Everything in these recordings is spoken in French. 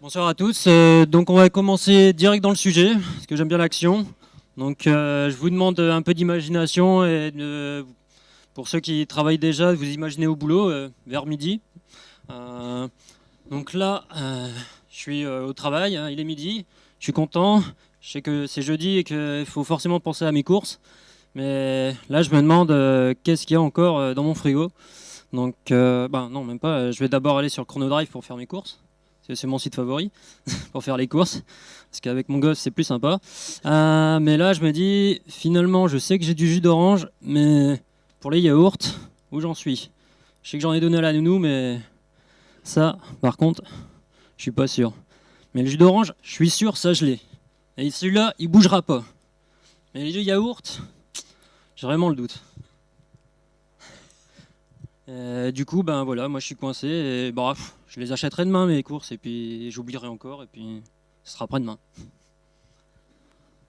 Bonsoir à tous. Donc on va commencer direct dans le sujet, parce que j'aime bien l'action. Donc je vous demande un peu d'imagination et pour ceux qui travaillent déjà, vous imaginez au boulot vers midi. Euh, donc là, je suis au travail, hein, il est midi, je suis content. Je sais que c'est jeudi et qu'il faut forcément penser à mes courses. Mais là, je me demande qu'est-ce qu'il y a encore dans mon frigo. Donc, non, même pas. Je vais d'abord aller sur Chrono Drive pour faire mes courses. C'est mon site favori pour faire les courses. Parce qu'avec mon gosse, c'est plus sympa. Mais là, je me dis, finalement, je sais que j'ai du jus d'orange, mais pour les yaourts, où j'en suis? Je sais que j'en ai donné à la nounou, mais ça, par contre, je suis pas sûr. Mais le jus d'orange, je suis sûr, ça je l'ai. Et celui-là, il bougera pas. Mais les deux yaourts, j'ai vraiment le doute. Du coup, ben voilà, moi je suis coincé et bref, je les achèterai demain mes courses et puis j'oublierai encore et puis ce sera après-demain.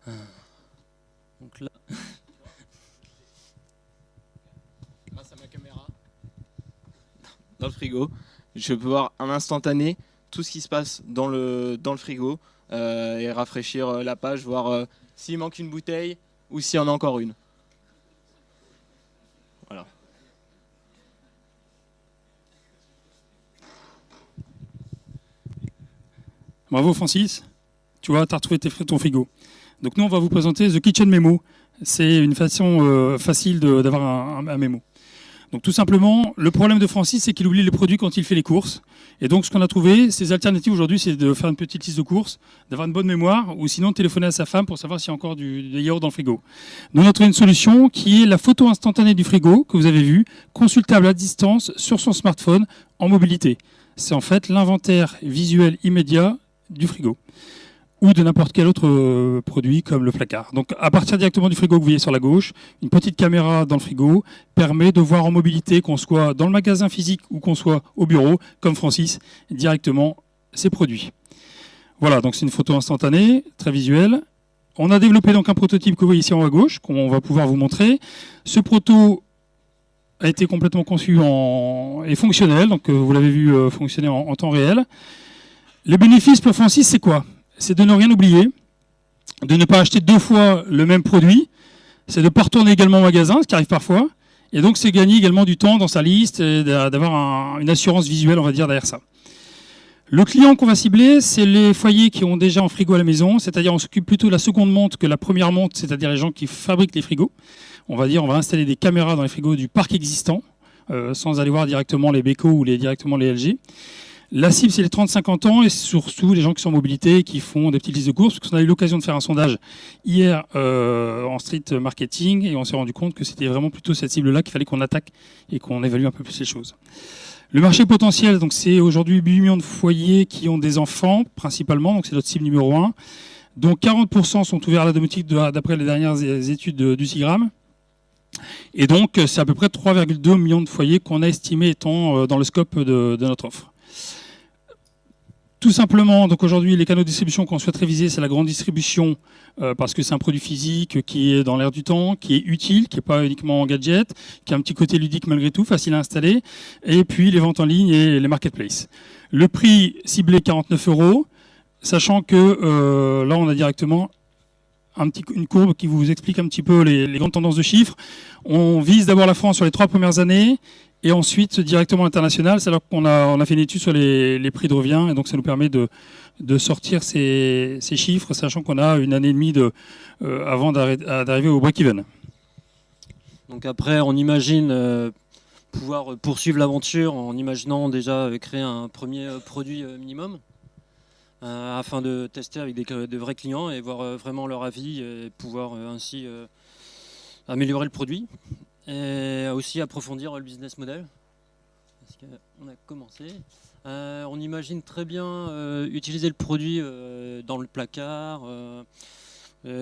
Donc là, grâce à ma caméra dans le frigo, je peux voir en instantané tout ce qui se passe dans le frigo et rafraîchir la page, voir s'il manque une bouteille ou s'il y en a encore une. Voilà. Bravo Francis, tu vois, tu as retrouvé ton frigo. Donc nous, on va vous présenter The Kitchen Memo. C'est une façon facile d'avoir un mémo. Donc tout simplement, le problème de Francis, c'est qu'il oublie les produits quand il fait les courses. Et donc ce qu'on a trouvé, ces alternatives aujourd'hui, c'est de faire une petite liste de courses, d'avoir une bonne mémoire, ou sinon de téléphoner à sa femme pour savoir s'il y a encore des yaourts dans le frigo. Nous, on a trouvé une solution qui est la photo instantanée du frigo, que vous avez vu, consultable à distance sur son smartphone en mobilité. C'est en fait l'inventaire visuel immédiat du frigo ou de n'importe quel autre produit comme le placard. Donc à partir directement du frigo que vous voyez sur la gauche, une petite caméra dans le frigo permet de voir en mobilité, qu'on soit dans le magasin physique ou qu'on soit au bureau, comme Francis, directement ces produits. Voilà, donc c'est une photo instantanée, très visuelle. On a développé donc un prototype que vous voyez ici en haut à gauche, qu'on va pouvoir vous montrer. Ce proto a été complètement conçu et fonctionnel, donc vous l'avez vu fonctionner en temps réel. Les bénéfices pour Francis, c'est quoi? C'est de ne rien oublier, de ne pas acheter deux fois le même produit, c'est de ne pas retourner également au magasin, ce qui arrive parfois, et donc c'est gagner également du temps dans sa liste, et d'avoir une assurance visuelle, on va dire, derrière ça. Le client qu'on va cibler, c'est les foyers qui ont déjà un frigo à la maison, c'est-à-dire on s'occupe plutôt de la seconde monte que la première monte, c'est-à-dire les gens qui fabriquent les frigos. On va installer des caméras dans les frigos du parc existant, sans aller voir directement les Beko ou directement les LG. La cible, c'est les 30-50 ans et surtout les gens qui sont en mobilité et qui font des petites listes de courses. Parce qu'on a eu l'occasion de faire un sondage hier en street marketing et on s'est rendu compte que c'était vraiment plutôt cette cible-là qu'il fallait qu'on attaque et qu'on évalue un peu plus les choses. Le marché potentiel, donc c'est aujourd'hui 8 millions de foyers qui ont des enfants principalement, donc c'est notre cible numéro 1, dont 40% sont ouverts à la domotique d'après les dernières études du SIGRAM. Et donc c'est à peu près 3,2 millions de foyers qu'on a estimé étant dans le scope de notre offre. Tout simplement, donc aujourd'hui, les canaux de distribution qu'on souhaite réviser, c'est la grande distribution, parce que c'est un produit physique qui est dans l'air du temps, qui est utile, qui n'est pas uniquement en gadget, qui a un petit côté ludique malgré tout, facile à installer, et puis les ventes en ligne et les marketplaces. Le prix ciblé 49 €, sachant que là, on a directement une courbe qui vous explique un petit peu les grandes tendances de chiffres. On vise d'abord la France sur les 3 premières années, et ensuite directement international, c'est alors qu'on a fait une étude sur les prix de revient, et donc ça nous permet de sortir ces chiffres, sachant qu'on a une année et demie avant d'arriver au break-even. donc après, on imagine pouvoir poursuivre l'aventure en imaginant déjà créer un premier produit minimum afin de tester avec de vrais clients et voir vraiment leur avis et pouvoir ainsi améliorer le produit. Et aussi approfondir le business model, parce qu'on a commencé. On imagine très bien utiliser le produit dans le placard,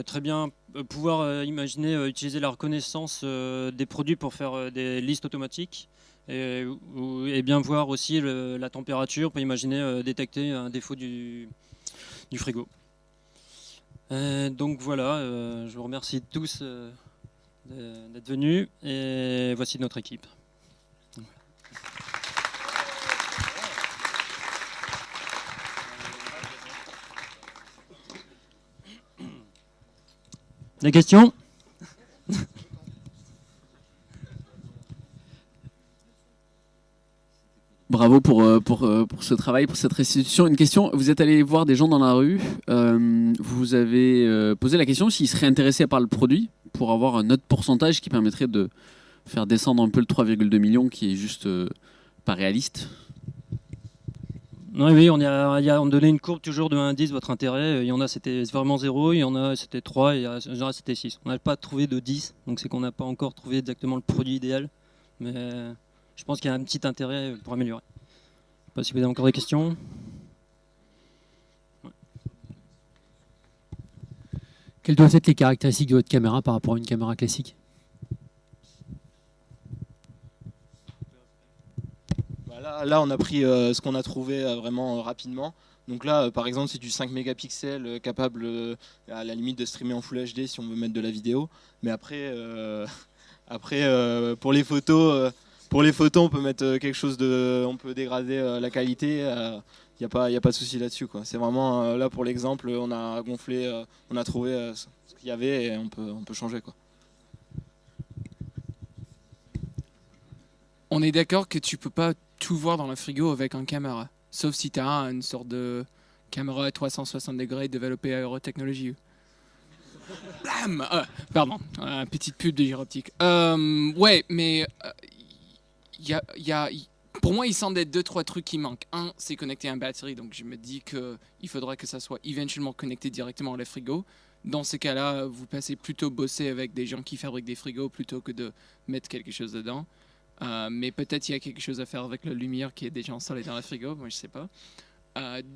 très bien pouvoir imaginer utiliser la reconnaissance des produits pour faire des listes automatiques, et bien voir aussi la température pour imaginer détecter un défaut du frigo. Donc voilà, je vous remercie tous d'être venus et voici notre équipe. Des questions? Bravo pour ce travail, pour cette restitution. Une question, vous êtes allé voir des gens dans la rue, vous avez posé la question s'ils seraient intéressés par le produit pour avoir un autre pourcentage qui permettrait de faire descendre un peu le 3,2 millions qui est juste pas réaliste. Oui, on donnait une courbe toujours de 1 à 10, votre intérêt. Il y en a, c'était vraiment 0, il y en a, c'était 3, et en général, c'était 6. On n'a pas trouvé de 10, donc c'est qu'on n'a pas encore trouvé exactement le produit idéal. Mais je pense qu'il y a un petit intérêt pour améliorer. Je ne sais pas si vous avez encore des questions. Ouais. Quelles doivent être les caractéristiques de votre caméra par rapport à une caméra classique? Là, on a pris ce qu'on a trouvé vraiment rapidement. Donc là, par exemple, c'est du 5 mégapixels capable à la limite de streamer en Full HD si on veut mettre de la vidéo. Mais après, pour les photos, on peut mettre quelque chose de, on peut dégrader la qualité. Il n'y a pas de souci là-dessus, quoi. C'est vraiment là pour l'exemple, on a gonflé, on a trouvé ce qu'il y avait et on peut changer, quoi. On est d'accord que tu peux pas tout voir dans le frigo avec un caméra, sauf si tu as une sorte de caméra à 360 degrés développée à Eurotechnologie. Blam pardon, petite pub de gyroptique. Ouais, mais pour moi, il semble être 2-3 trucs qui manquent. Un, c'est connecter un batterie, donc je me dis qu'il faudrait que ça soit éventuellement connecté directement au frigo. Dans ces cas-là, vous passez plutôt bosser avec des gens qui fabriquent des frigos plutôt que de mettre quelque chose dedans. Mais peut-être il y a quelque chose à faire avec la lumière qui est déjà installée dans le frigo, moi je sais pas.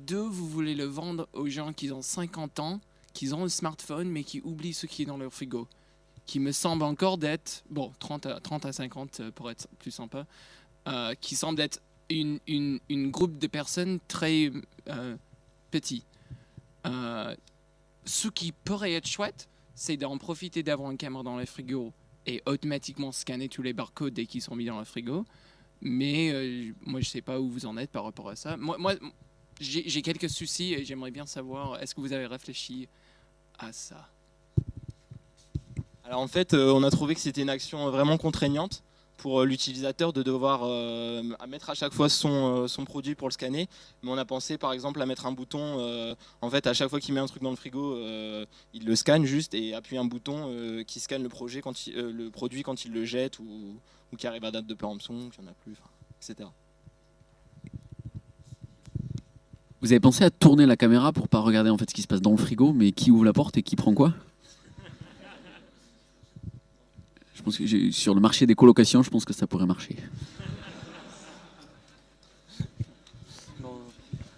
Deux, vous voulez le vendre aux gens qui ont 50 ans, qui ont un smartphone, mais qui oublient ce qui est dans leur frigo. Qui me semble encore d'être, bon, 30 à 50 pour être plus sympa, qui semble être une groupe de personnes très petit. Ce qui pourrait être chouette, c'est d'en profiter d'avoir une caméra dans le frigo et automatiquement scanner tous les barcodes dès qu'ils sont mis dans le frigo. Mais moi, je sais pas où vous en êtes par rapport à ça. Moi j'ai quelques soucis et j'aimerais bien savoir, est-ce que vous avez réfléchi à ça? Alors en fait, on a trouvé que c'était une action vraiment contraignante pour l'utilisateur de devoir à mettre à chaque fois son produit pour le scanner. Mais on a pensé par exemple à mettre un bouton, en fait à chaque fois qu'il met un truc dans le frigo, il le scanne juste et appuie un bouton qui scanne le produit quand il le jette ou qui arrive à date de péremption, qu'il n'y en a plus, etc. Vous avez pensé à tourner la caméra pour pas regarder en fait ce qui se passe dans le frigo, mais qui ouvre la porte et qui prend quoi? Je pense que sur le marché des colocations, je pense que ça pourrait marcher.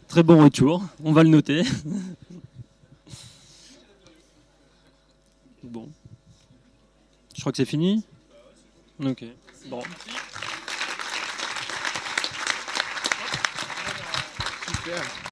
Très bon retour, on va le noter. Bon. Je crois que c'est fini. Ok. Bon. Super.